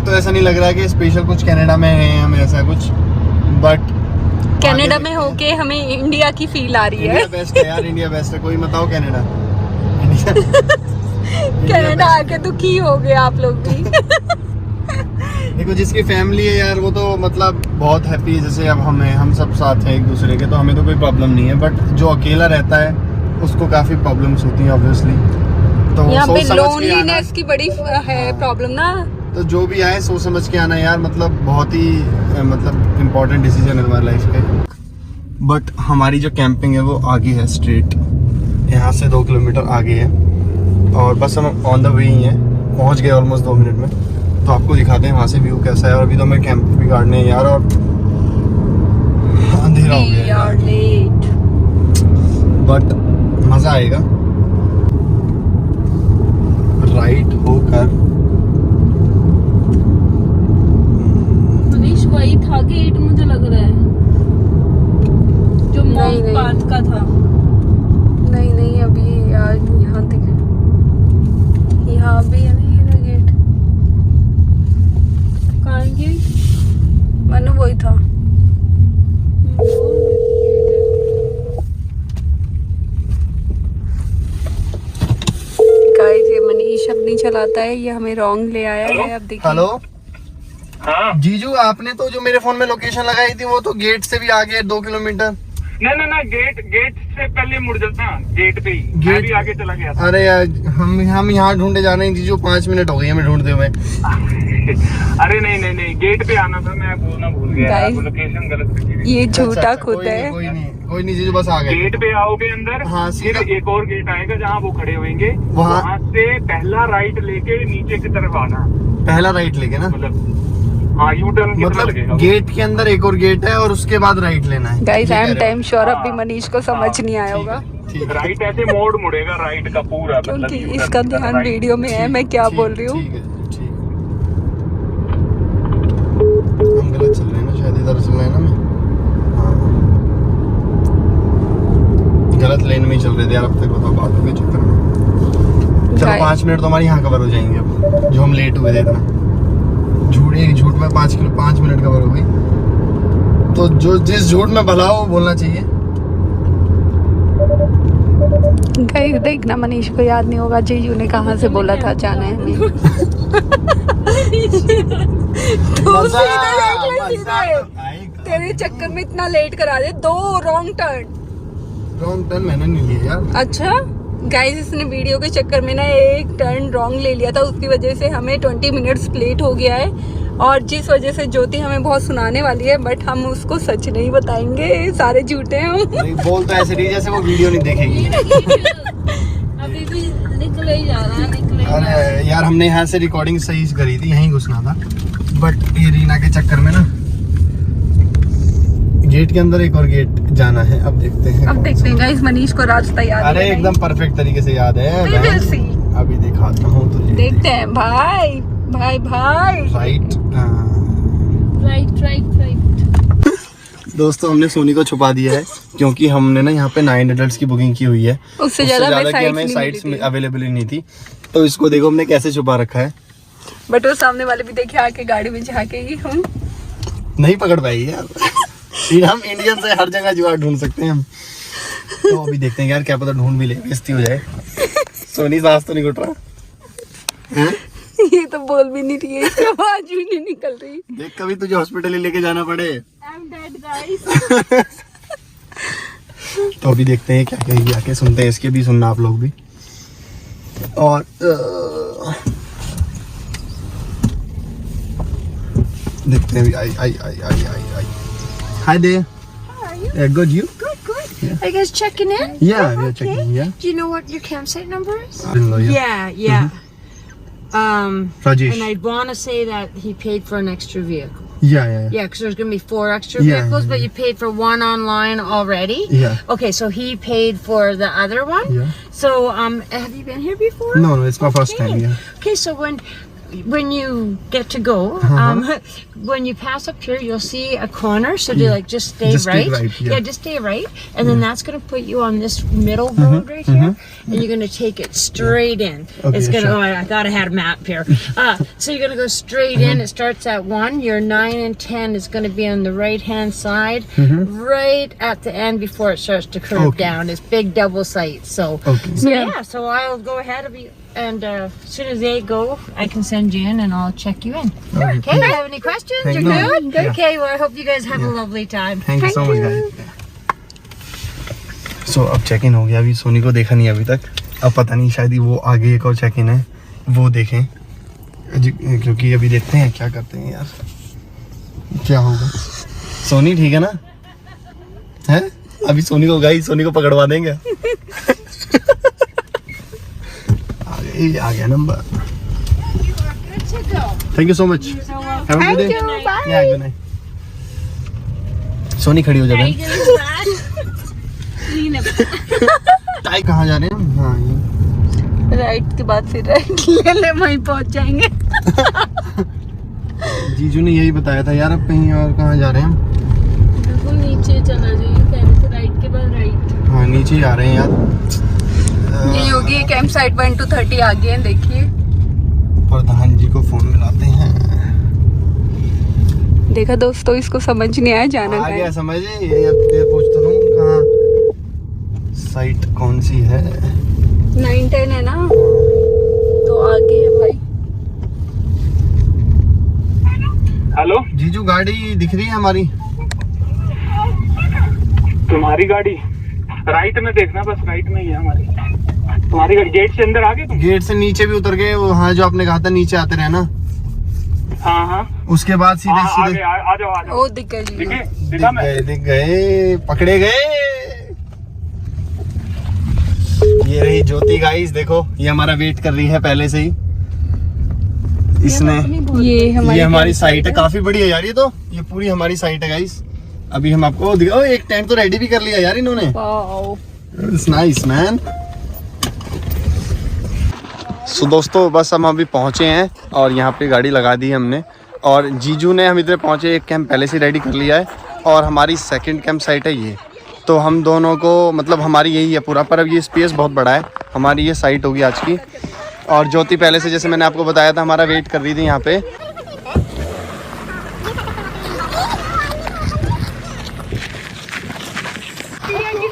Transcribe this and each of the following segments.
तो ऐसा नहीं लग रहा कि स्पेशल कुछ कनाडा में है हमें ऐसा कुछ, बट कनाडा में होके हमें इंडिया की फील आ रही है। इंडिया बेस्ट है यार, इंडिया बेस्ट है। कोई बताओ कनाडा। कनाडा आके दुखी हो गए आप लोग भी। देखो जिसकी फैमिली है यार वो तो मतलब बहुत हैप्पी है, जैसे अब हम सब साथ हैं एक दूसरे के, तो हमें तो कोई प्रॉब्लम नहीं है। बट जो अकेला रहता है उसको काफी प्रॉब्लम्स होती हैं ऑब्वियसली। तो यहाँ पे लोनलीनेस की बड़ी है प्रॉब्लम ना। तो जो भी आए सोच समझ के आना यार, मतलब बहुत ही मतलब इम्पोर्टेंट डिसीजन है तुम्हारी लाइफ पे। बट हमारी जो कैंपिंग है वो आगे है, स्ट्रेट यहाँ से 2 किलोमीटर आगे है, और बस हम ऑन द वे ही हैं, पहुँच गए ऑलमोस्ट 2 मिनट में। तो आपको दिखाते हैं वहाँ से व्यू कैसा है। और अभी तो हमें कैंप भी गाड़ने हैं यार, और अंधेरा हो गया है, बट मज़ा आएगा राइड होकर। मनीष वही था गेट, मुझे लग रहा है जो मॉल पार्क का था। नहीं अभी यार यहाँ दिख, यहाँ भी है ना ये गेट। कहाँ है गेट? मैंने वही था। गाइस ये मनीष अब नहीं चलाता है, ये हमें रॉन्ग ले आया है। अब देखिए। हेलो हाँ जीजू, आपने तो जो मेरे फोन में लोकेशन लगाई थी वो तो गेट से भी आगे 2 किलोमीटर। ना गेट से पहले मुड़ जाता, गेट पे ही मैं भी आगे चला गया था। अरे यार हम यहाँ ढूंढे जा रहे हैं जीजू, 5 मिनट हो गई हमें ढूंढते हुए। अरे नहीं गेट पे आना था, मैं बोलना भूल गया, Guys, लोकेशन गलत रखी थी। ये झूठा अच्छा, खुद है। कोई नहीं जीजू, बस आ गए। गेट पे आओगे अंदर, हाँ, फिर सीधा। एक और गेट आएगा जहाँ वो खड़े होंगे, वहाँ- वहाँ से पहला राइट लेके नीचे की तरफ आना, पहला राइट लेके ना, मतलब हाँ यू टर्न कितना मतलब लगेगा। गेट के अंदर एक और गेट है और उसके बाद राइट लेना है। Guys I am time sure हाँ, अभी मनीष को समझ नहीं आया होगा, राइट ऐसे मोड़ मुड़ेगा राइट का पूरा, मतलब क्योंकि U-turn इसका करना, ध्यान right। वीडियो में है मैं क्या बोल रही हूँ। ठीक है। हम गलत चल रहे हैं ना, शायद इधर चल रहे हैं ना। मैं गलत लेन में ही चल रहे थे यार, अब तक बताओ बातों के चक्कर में। चलो 5 मिनट तो हमारी यहाँ कवर हो जाएंगे अब, जो हम लेट हुए थे इतना। झूठ में 5 मिनट कवर हो गई। तो जो जिस झूठ में भला हो वो बोलना चाहिए। गाइस देखना मनीष को याद नहीं होगा जीजू ने कहाँ से बोला था जाना है हमें। तेरे चक्कर में इतना लेट करा दे, 2 रॉन्ग टर्न मैंने नहीं लिया यार। अच्छा गाइस इसने वीडियो के चक्कर में ना एक टर्न रॉन्ग ले लिया था, उसकी वजह से हमें 20 मिनट्स लेट हो गया है, और जिस वजह से ज्योति हमें बहुत सुनाने वाली है, बट हम उसको सच नहीं बताएंगे, सारे झूठे हैं हम। नहीं, बोल तो ऐसे नहीं जैसे वो वीडियो नहीं देखेगी। अभी भी निकले ही जा रहा है, निकले ही जा रहा है। अरे यार हमने यहाँ से रिकॉर्डिंग सही करी थी, यहीं घुसना था, बट ये रीना के चक्कर में ना गेट के अंदर एक और गेट जाना है। अब देखते हैं गाइस मनीष को रास्ता याद है। अरे एकदम परफेक्ट तरीके से याद है। We will see। अभी दिखाता हूँ तुझे। देखते हैं भाई। राइट दोस्तों, हमने सोनी को छुपा दिया है क्योंकि हमने ना यहाँ पे 9 एडल्ट्स की बुकिंग की हुई है, उससे ज्यादा हमें साइट्स अवेलेबल ही नहीं थी। तो इसको देखो हमने कैसे छुपा रखा है, बट वो सामने वाले भी देखे आके गाड़ी में झाके ही हम नहीं पकड़ पाएगी यार। हम इंडियन से हर जगह जुगाड़ ढूंढ सकते हैं हम। तो अभी देखते हैं यार, क्या पता ढूंढ भी ले, बेइज्जती हो जाए। सोनी सांस तो नहीं घुट रहा है? ये तो बोल भी नहीं रही है, इसकी आवाज भी नहीं निकल रही। देख कभी तुझे हॉस्पिटल ही लेके जाना पड़े। I'm dead, guys। तो अभी देखते हैं क्या कहेगी, आके सुनते हैं, इसके भी सुनना आप लोग भी। और देखते हैं भी। आई Hi there. How are you? Good, you? Good. Are you guys checking in? Yeah, we're checking. Yeah. Do you know what your campsite number is? I don't know. Yeah. Rajesh. And I want to say that he paid for an extra vehicle. Yeah. Yeah, because there's going to be 4 extra Yeah, vehicles, yeah, but you paid for one online already. Yeah. Okay, so he paid for the other one. Yeah. So, have you been here before? No, it's my first time. Yeah. Okay, so when when you get to go, when you pass up here, you'll see a corner. So to like just stay Just right. stay right, yeah. Just stay right, and then that's gonna put you on this middle road right here, and you're gonna take it straight in. Okay, It's gonna. sure. Oh, I thought I had a map here. So you're gonna go straight in. It starts at 1. Your 9 and 10 is gonna be on the right hand side, right at the end before it starts to curve Okay. down. It's big double sight. So. Okay. So yeah, so I'll go ahead of you, and as soon as they go, I can send you in, and I'll check you in. Okay. You have any questions? Thank You're you. good. Yeah. Okay. Well, I hope you guys have a lovely time. Thank you so much guys. So अब check इन हो गया, अभी सोनी को देखा नहीं अभी तक। अब पता नहीं, शायद ही वो आगे एक और चेक इन है, वो देखें, क्योंकि अभी देखते हैं क्या करते हैं यार, क्या होगा। सोनी ठीक है ना? है अभी सोनी को पकड़वा देंगे। आ गया number. Thank you so much. Have a good day. या गुड नाइट। सोनी खड़ी हो जाए। कहाँ जा रहे हैं हम? हाँ ये राइट के बाद फिर राइट ले वहीं पहुंच जाएंगे। जीजू ने यही बताया था यार, अब कहीं और कहाँ जा रहे हैं हम? बिल्कुल नीचे चला जाइए, पहले से राइट के बाद राइट। हाँ नीचे ही आ रहे हैं यार। ये होगी कैंप साइट 1 to 30 आगे हैं, देखिए। प्रधान जी को फोन मिलाते हैं। देखा दोस्तों, इसको समझ नहीं आया जाना आ कहाँ गया है। समझ, ये पूछता हूँ कहाँ साइट कौन सी है। 9-10 है ना, तो आगे है भाई। हेलो, जीजू गाड़ी दिख रही है हमारी? तुम्हारी गाड़ी राइट में देखना, बस राइट में ही है हमारी। तुम्हारी गाड़ी गेट से अंदर आ गए तुम? गेट से नीचे भी उतर गए वो, हाँ जो आपने कहा था नीचे आते रहना। हाँ हाँ, उसके बाद सीधे आ सीधे जाओ आ जाओ। ओ दिख गया जी। दिखे? दिखा मैं? दिख गए, पकड़े गए। ये रही ज्योति गाइस, देखो ये हमारा वेट कर रही है पहले से ही। इसने ये हमारी साइट है, काफी बड़ी है यार ये पूरी हमारी साइट है गाइस। अभी हम आपको एक टेंट तो रेडी भी कर लिया यार इन्होंने। Wow, it's nice man. So दोस्तों बस हम अभी पहुंचे हैं और यहाँ पे गाड़ी लगा दी है हमने, और जीजू ने हम इधर पहुंचे, एक कैंप पहले से रेडी कर लिया है और हमारी सेकंड कैंप साइट है ये। तो हम दोनों को मतलब हमारी यही है पूरा, पर अब ये स्पेस बहुत बड़ा है, हमारी ये साइट होगी आज की। और ज्योति पहले से, जैसे मैंने आपको बताया था, हमारा वेट कर रही थी यहाँ पे।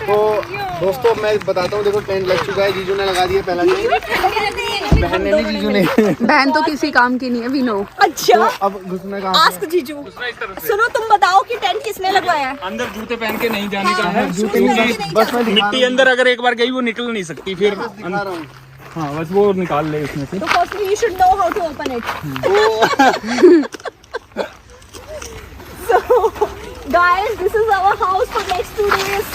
तो दोस्तों मैं बताता हूँ, देखो टेंट लग चुका है, जीजू ने लगा दिया पहला टेंट। बहन ने नहीं, जीजू ने। बहन तो किसी काम की नहीं है, वी नो। अच्छा, तो अब घुसना कहाँ से? आस्क जीजू। सुनो, तुम बताओ कि टेंट किसने लगवाया है? अंदर जूते पहन के नहीं जाने का है। जूते नहीं, बस मैं दिखा मिट्टी अंदर अगर एक बार गई वो निकल नहीं सकती फिर। रहा हूँ। हाँ बस वो निकाल ले उसमें से। तो firstly you should know how to open it. So, guys, this is our house for next 2 days.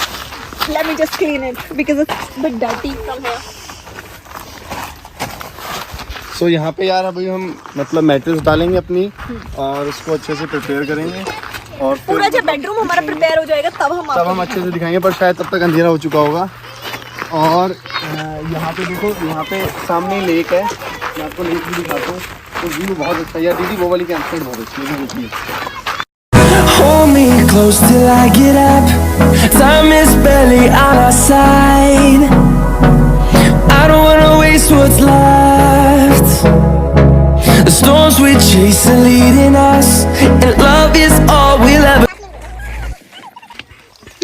Let me just clean it because it's a bit dirty from here. सो यहाँ पे यार अभी हम मतलब मैट्रेस डालेंगे अपनी और उसको अच्छे से प्रिपेयर करेंगे, और फिर पूरा जब बेडरूम हमारा प्रिपेयर हो जाएगा तब हम अच्छे से दिखाएंगे, पर शायद तब तक अंधेरा हो चुका होगा। और यहाँ पे देखो, यहाँ पे सामने लेक है, मैं आपको लेक भी दिखाता हूँ। तो व्यू बहुत अच्छा है यार। दीदी वो वाली कैंप साइट बहुत अच्छी है, देखिए। Hold me close till I get up. Time is barely on our side. I don't wanna waste what's left. The storms we chase are leading us, and love is all we'll ever.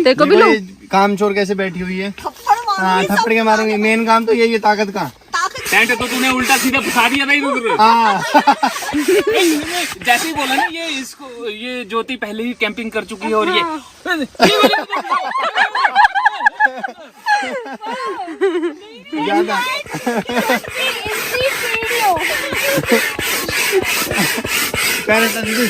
देखो भी ये काम चोर कैसे बैठी हुई है। हाँ थप्पड़ के मारूंगी, मेन काम तो यही है ताकत का। टेंट तो तूने उल्टा सीधा फंसा दिया था इधर। हाँ जैसे ही बोला ना ये ज्योति पहले ही कैंपिंग कर चुकी है और ये ज्यादा दीदी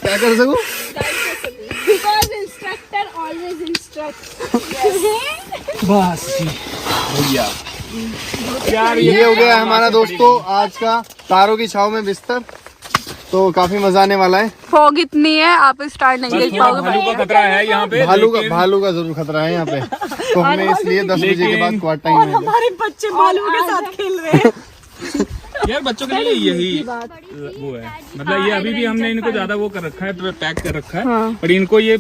क्या कर सकूं? Because instructor always instructs. बस भैया यार ये हो गया हमारा दोस्तों आज का तारों की छाव में बिस्तर। तो काफी मजा आने वाला है। फॉग इतनी है, आप स्टार्ट नहीं देख पाओगे। भालू का खतरा है यहाँ पे। भालू का जरूर खतरा है यहाँ पे। तो हमने इसलिए 10 बजे के बाद क्वार्टर टाइम में हमारे बच्चे बालों के साथ खेल रहे हैं। यार बच्चों के लिए यही वो है, मतलब ये अभी भी हमने इनको ज्यादा वो कर रखा है, पैक कर रखा है, पर इनको ये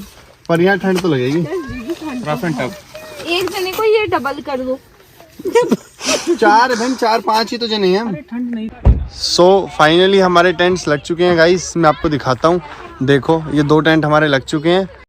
पर यहाँ ठंड तो लगेगी। Rough and tough. एक जने को ये डबल कर दो। 4 बहन 4-5 ही तो जने हैं। सो फाइनली हमारे टेंट्स लग चुके हैं गाइस, मैं आपको दिखाता हूँ। देखो ये 2 टेंट हमारे लग चुके हैं।